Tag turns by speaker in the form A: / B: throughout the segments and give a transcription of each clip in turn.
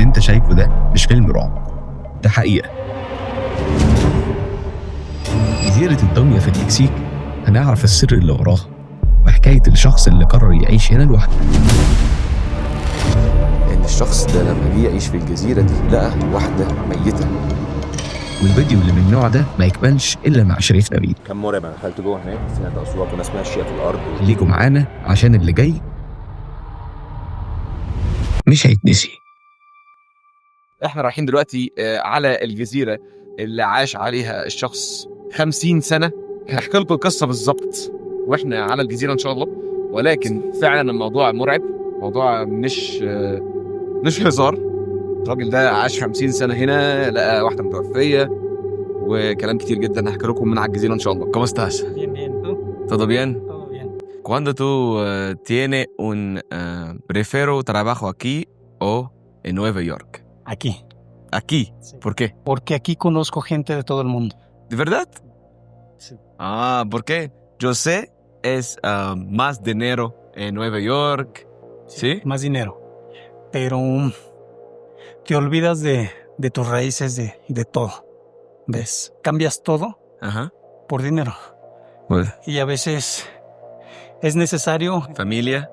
A: اللي انت شايفه ده مش فيلم رعب، ده حقيقة. جزيرة الدمية في المكسيك هنعرف السر اللي وراها وحكاية الشخص اللي قرر يعيش هنا لوحده.
B: إن الشخص ده لما جه يعيش في الجزيرة دي لقى واحدة ميتة.
A: والفيديو اللي من النوع ده ما يكملش إلا مع شريف نبيل.
C: كان مرعب. انا دخلت جوه هناك سمعت اصوات وناس ماشيه في الارض.
A: خليكوا معانا عشان اللي جاي مش هيتنسي.
D: احنا رايحين دلوقتي على الجزيرة اللي عاش عليها الشخص 50 سنة. هحكي لكم القصة بالظبط واحنا على الجزيرة ان شاء الله، ولكن فعلا الموضوع مرعب، موضوع مش هزار. الراجل ده عاش 50 سنة هنا، لقى واحدة متوفية وكلام كتير جدا هحكي لكم من على الجزيرة ان شاء الله. ¿Cómo estás?
E: Bien, bien. ¿Tú?
D: ¿Todo bien?
E: Todo bien.
D: ¿Cuándo tú tienes un prefiero trabajo aquí o en Nueva York?
E: Aquí.
D: Aquí.
E: Sí.
D: ¿Por qué?
E: Porque aquí conozco gente de todo el mundo.
D: ¿De verdad?
E: Sí.
D: Ah, ¿por qué? Yo sé, es más dinero en Nueva York. ¿Sí?
E: Más dinero. Pero te olvidas de tus raíces de todo. ¿Ves? Cambias todo
D: Ajá.
E: por dinero.
D: Bueno,
E: Y a veces es necesario,
D: familia.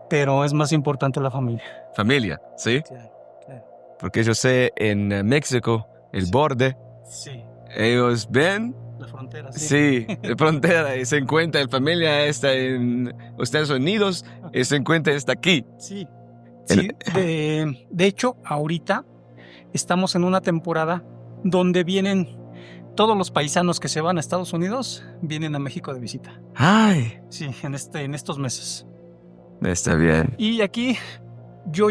E: pero es más importante la familia.
D: Familia, ¿sí?
E: Claro, claro.
D: Porque yo sé, en México, el borde,
E: Sí.
D: ellos ven,
E: La frontera, sí.
D: sí, la frontera, y se encuentra la familia está en Estados Unidos, y se encuentra está aquí.
E: Sí. Sí, de hecho, ahorita estamos en una temporada donde vienen todos los paisanos que se van a Estados Unidos, vienen a México de visita.
D: Ay,
E: Sí, en estos meses.
D: está bien.
E: Y aquí yo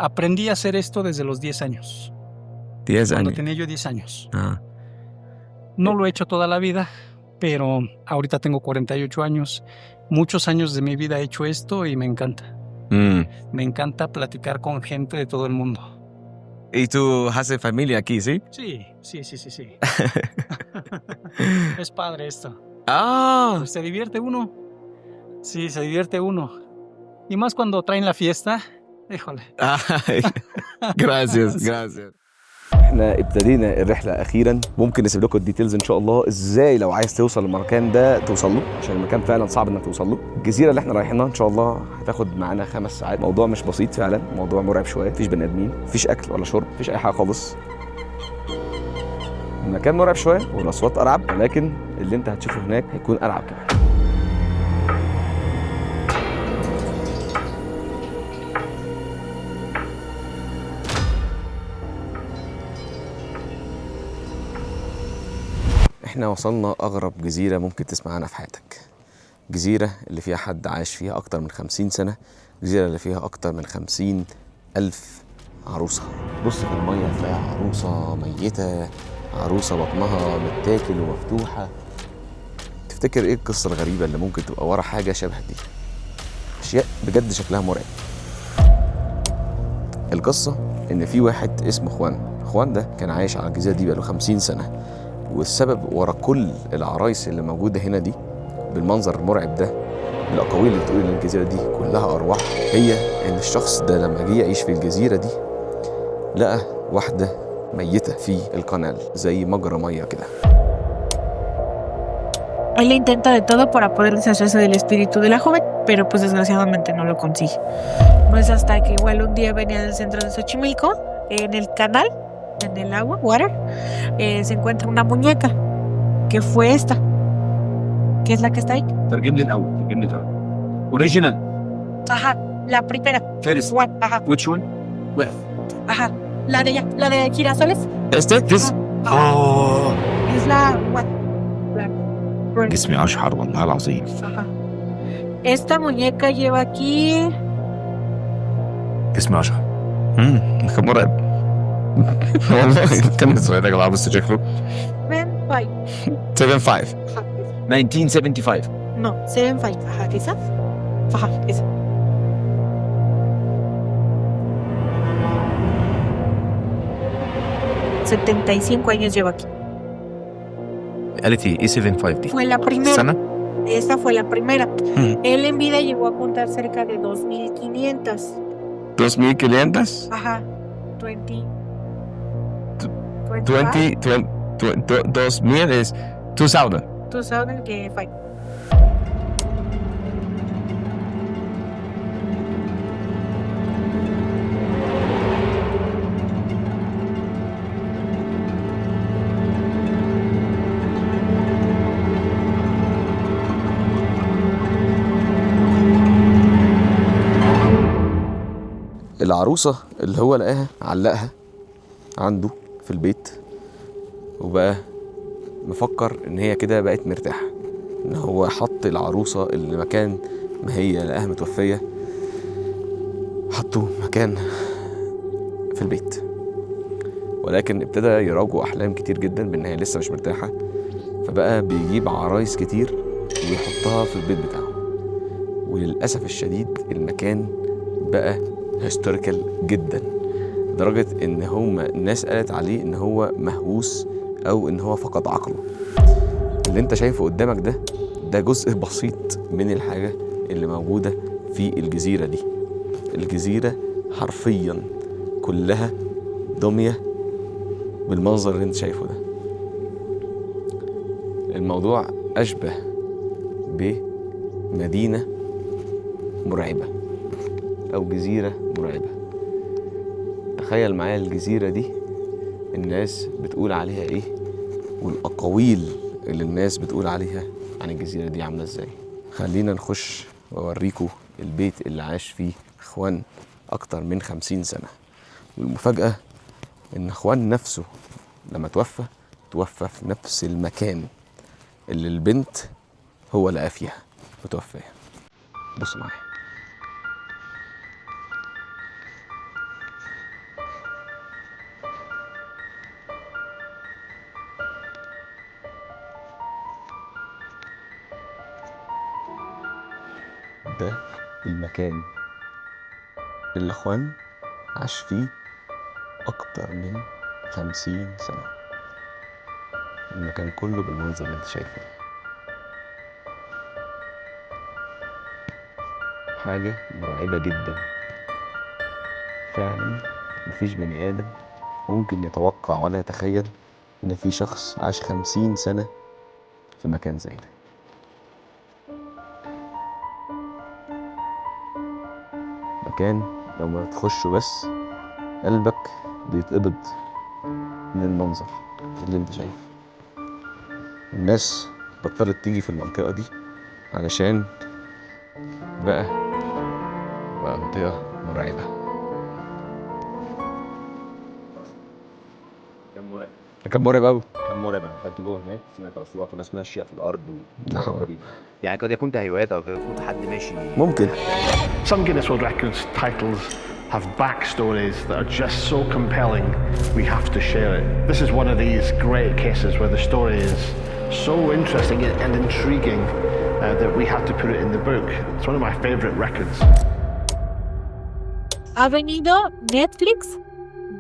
E: aprendí a hacer esto desde los 10 años.
D: 10
E: Cuando
D: años.
E: tenía yo 10 años.
D: Ah,
E: No lo he hecho toda la vida, pero ahorita tengo 48 años. Muchos años de mi vida he hecho esto y me encanta. Me encanta platicar con gente de todo el mundo.
D: ¿Y tú haces familia aquí, sí?
E: Sí. Es padre esto.
D: Ah,
E: Pues se divierte uno. Sí, se divierte uno. Y más cuando traen la fiesta. Híjole.
D: ay, gracias, gracias.
B: احنا ابتدينا الرحلة أخيرا. ممكن نسيب لكم الديتيلز إن شاء الله إزاي لو عايز توصل للمكان ده توصل له، عشان المكان فعلا صعب إنك توصل له. الجزيرة اللي احنا رايحينها إن شاء الله هتاخد معانا 5 ساعات. موضوع مش بسيط فعلا، موضوع مرعب شوية. مفيش بني آدمين، مفيش أكل ولا شرب، مفيش أي حاجة خالص. المكان مرعب شوية والأصوات أرعب، ولكن اللي أنت هتشوفه هناك هيكون أرعب كمان. احنا وصلنا أغرب جزيرة ممكن تسمع عنها في حياتك. جزيرة اللي فيها حد عايش فيها أكتر من 50 سنة. جزيرة اللي فيها أكتر من 50,000 عروسة. بص في المية هتلاقي عروسة ميتة، عروسة بطنها متاكل ومفتوحة. تفتكر ايه القصة الغريبة اللي ممكن تبقى ورا حاجة شبه دي؟ أشياء بجد شكلها مرعب. القصة إن في واحد اسمه خوان ده كان عايش على الجزيرة دي بقاله 50 سنة. والسبب ورا كل العرايس اللي موجودة هنا دي بالمنظر المرعب ده، بالأقاويل اللي بتقول إن الجزيرة دي كلها أرواح، هي إن الشخص ده لما جه يعيش في الجزيرة دي لقى واحدة ميتة في القنال زي مجرى مية كده.
F: Él intenta de todo para poder deshacerse del espíritu de la joven, pero pues desgraciadamente no lo consigue. No es hasta que igual un día venía del centro de Xochimilco, en el canal, en el agua, water, se encuentra una muñeca, que fue esta, que es la que está ahí.
C: ترجم لي الأول. Original.
F: Ajá, la primera.
C: First.
F: One, ajá,
C: Which one? Where?
F: ajá. La de allá, la de girasoles.
C: This?
F: Oh. Es la one.
C: جسمي أشعر والله العظيم.
F: Ajá. Esta muñeca lleva aquí
C: جسمي أشعر. كان مرعب. والله كم صغير يا بس شكله.
F: 75.
C: 1975.
F: No, 75. Ajá, esa. Ajá, esa. $75 lleva aquí.
C: قالت ايه 75 دي؟
F: Fue la primera.
C: سنة؟
F: Esta fue la primera. Él en vida llegó a contar cerca de 2,500.
C: 2,500.
F: Ajá. 20.
C: 2,000 is 2,000.
F: 2005.
B: العروسة اللي هو لقاها علقها عنده في البيت، وبقى مفكر ان هي كده بقت مرتاحة، ان هو حط العروسة اللي مكان ما هي لقاها متوفية حطه مكان في البيت. ولكن ابتدى يراجع احلام كتير جدا بان هي لسه مش مرتاحة، فبقى بيجيب عرايس كتير ويحطها في البيت بتاعه. وللأسف الشديد المكان بقى هيستوريكال جدا، لدرجة ان الناس قالت عليه ان هو مهووس او ان هو فقد عقله. اللي انت شايفه قدامك ده جزء بسيط من الحاجة اللي موجودة في الجزيرة دي. الجزيرة حرفيا كلها دمية بالمنظر اللي انت شايفه ده. الموضوع اشبه بمدينة مرعبة او جزيرة مرعبة. تخيل معايا الجزيرة دي الناس بتقول عليها ايه، والاقاويل اللي الناس بتقول عليها عن الجزيرة دي عاملة ازاي. خلينا نخش واوريكم البيت اللي عاش فيه اخوان اكتر من 50 سنة. والمفاجأة ان اخوان نفسه لما توفى في نفس المكان اللي البنت هو لقى فيها متوفية. بص معايا. ده المكان اللي اخوان عاش فيه اكتر من 50 سنة. المكان كله بالمنظر اللي انت شايفه، حاجة مرعبة جدا. فعلا مفيش بني ادم ممكن يتوقع ولا يتخيل ان في شخص عاش 50 سنة في مكان زي ده. مكان لو ما تخشه بس قلبك بيتقبض من المنظر اللي انت شايفه. الناس بطلت تيجي في المنطقة دي علشان بقى منطقة مرعبة. كان مرعب قوي.
G: كان مرعب. انا دخلت جوه هناك سمعت اصوات وناس ماشيه في الارض يعني قد يكون تهيؤات او قد يكون حد ماشي.
B: ممكن.
H: Some Guinness World Records titles have backstories that are just so compelling we have to share it. This is one of these great cases where the story is so interesting and intriguing that we had to put it in the book. It's one of my favorite records.
F: Ha venido Netflix,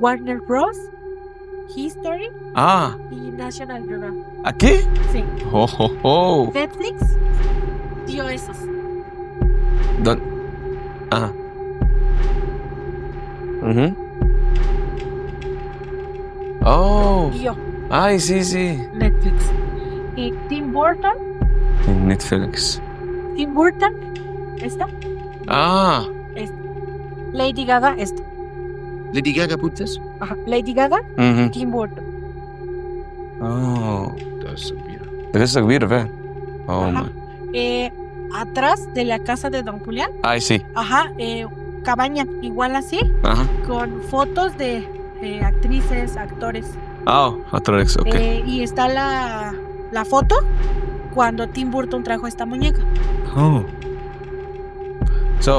F: Warner Bros, History y National Geographic.
D: ¿Aquí?
F: Sí.
D: Oh.
F: Netflix dio esos.
D: Oh.
F: Dio
D: Ay, sí.
F: Netflix. Y Tim Burton.
D: Netflix.
F: Tim Burton. ¿Esta? Esta. Lady Gaga. Esta.
D: Lady Gaga put this?
F: Ajá. Lady Gaga. Tim Burton.
D: Oh.
C: ده قصة كبيرة.
D: ده قصة كبيرة فعلا.
F: Ajá. Atrás de la casa de Don Julián.
D: Ay, sí.
F: Ajá. Cabaña igual así.
D: Ajá.
F: Con fotos de actrices, actores.
D: Otro ex, ok.
F: Y está la foto cuando Tim Burton trajo esta muñeca.
D: Oh. So,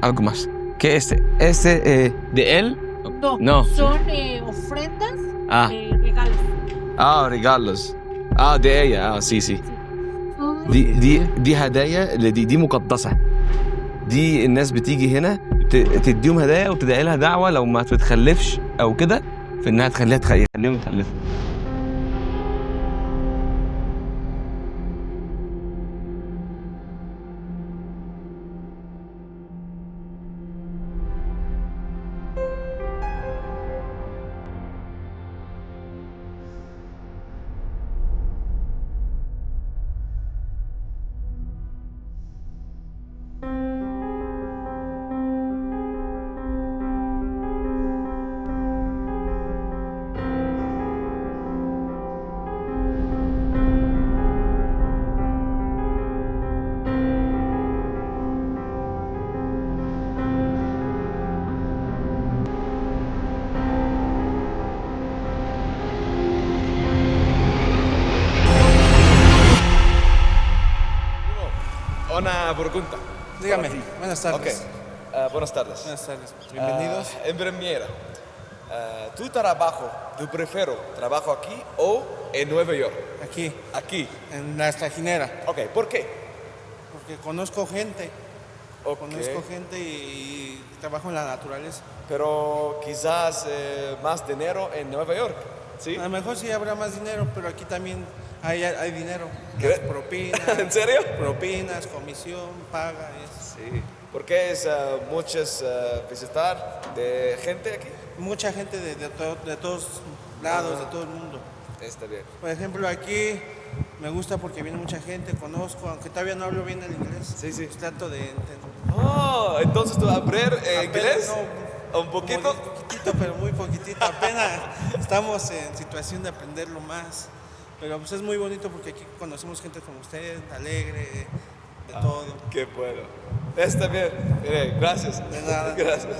D: algo más. ¿Qué este de él? No.
F: Son ofrendas,
D: Ah.
F: regalos.
D: regalos. دي ella. Sí. دي هدايا دي مقدسة. دي الناس بتيجي هنا تديهم هدايا وتدعي لها دعوة لو ما تتخلفش او كده، في انها تخليهم يتخلفوا.
I: pregunta.
J: Dígame,
I: Por aquí.
J: buenas tardes.
I: Ok. Buenas tardes.
J: Buenas tardes, bienvenidos.
I: En primera, ¿tu trabajo, tu prefiero trabajo aquí o en Nueva York?
J: Aquí,
I: Aquí.
J: en la trajinera,
I: Ok, ¿por qué?
J: porque conozco gente,
I: Ok.
J: conozco gente y trabajo en la naturaleza.
I: Pero quizás más dinero en Nueva York, ¿sí?
J: A lo mejor sí habrá más dinero, pero aquí también hay dinero.
I: ¿Qué?
J: Las propinas.
I: ¿En serio?
J: Propinas, comisión, paga, eso.
I: Sí. Porque es muchos visitar de gente aquí.
J: Mucha gente de todos lados, de todo el mundo.
I: Está bien.
J: Por ejemplo, aquí me gusta porque viene mucha gente, conozco, aunque todavía no hablo bien el inglés.
I: Sí, sí.
J: Pues trato de entender.
I: Oh, entonces tú aprender inglés.
J: No,
I: Un poquito.
J: como poquitito, pero muy poquitito. Apenas estamos en situación de aprenderlo más. Pero pues es muy bonito porque aquí conocemos gente como usted, alegre, de todo.
I: Qué bueno. Está bien. Mire, gracias.
J: De nada.
I: Gracias.